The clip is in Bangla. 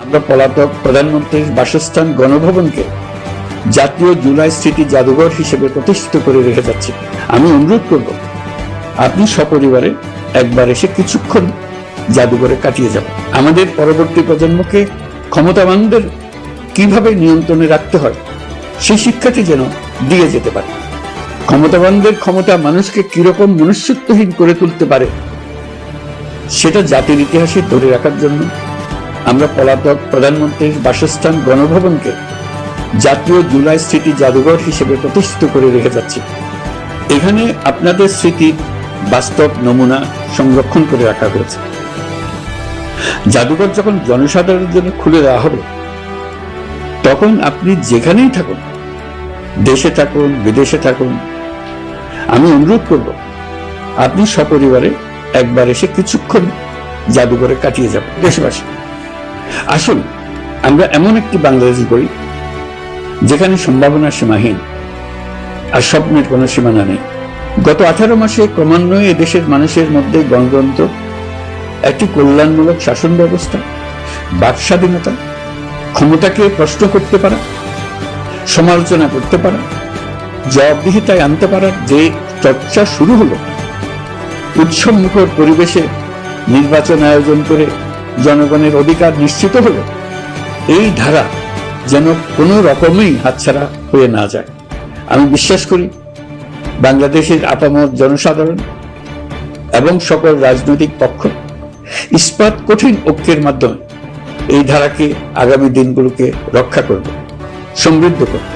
আমরা পলাতক প্রধানমন্ত্রীর বাসস্থান গণভবনকে জাতীয় জুলাই স্মৃতি জাদুঘর হিসেবে প্রতিষ্ঠিত করে রেখে যাচ্ছি। আমি অনুরোধ করব, আপনি সপরিবারে একবার এসে কিছুক্ষণ জাদুঘরে কাটিয়ে যাবেন। আমাদের পরবর্তী প্রজন্মকে ক্ষমতাবানদের কিভাবে নিয়ন্ত্রণে রাখতে হয় সেই শিক্ষাটি যেন দিয়ে যেতে পারে। ক্ষমতাবানদের ক্ষমতা মানুষকে কিরকম মনুষ্যত্বহীন করে তুলতে পারে সেটা জাতির ইতিহাসে ধরে রাখার জন্য আমরা পলাতক প্রধানমন্ত্রীর বাসস্থান গণভবনকে জাতীয় জুলাই স্মৃতি জাদুঘর হিসেবে প্রতিষ্ঠিত করে রেখে যাচ্ছি। এখানে আপনাদের স্মৃতির বাস্তব নমুনা সংরক্ষণ করে রাখা হয়েছে। জাদুঘর যখন জনসাধারণের জন্য খুলে দেওয়া হবে, তখন আপনি যেখানেই থাকুন, দেশে থাকুন, বিদেশে থাকুন, আমি অনুরোধ করব, আপনি সপরিবারে একবার এসে কিছুক্ষণ জাদুঘরে কাটিয়ে যাবেন। দেশবাসী, আসুন আমরা এমন একটি বাংলাদেশ করি যেখানে সম্ভাবনা সীমাহীন আর স্বপ্নের কোনো সীমানা নেই। গত 18 মাসে ক্রমান্বয়ে দেশের মানুষের মধ্যে গণতন্ত্র, একটি কল্যাণমূলক শাসন ব্যবস্থা, বাক স্বাধীনতা, ক্ষমতাকে প্রশ্ন করতে পারা, সমালোচনা করতে পারা, জবাবদিহিতায় আনতে পারার যে চর্চা শুরু হলো, উৎসবমুখর পরিবেশে নির্বাচন আয়োজন করে জনগণের অধিকার নিশ্চিত হলো, এই ধারা যেন কোনো রকমেই হাতছাড়া হয়ে না যায়। আমি বিশ্বাস করি বাংলাদেশের আপামর জনসাধারণ এবং সকল রাজনৈতিক পক্ষ ইস্পাত কঠিন ঐক্যের মাধ্যমে এই ধারাকে আগামী দিনগুলোকে রক্ষা করবে, সমৃদ্ধ করবে।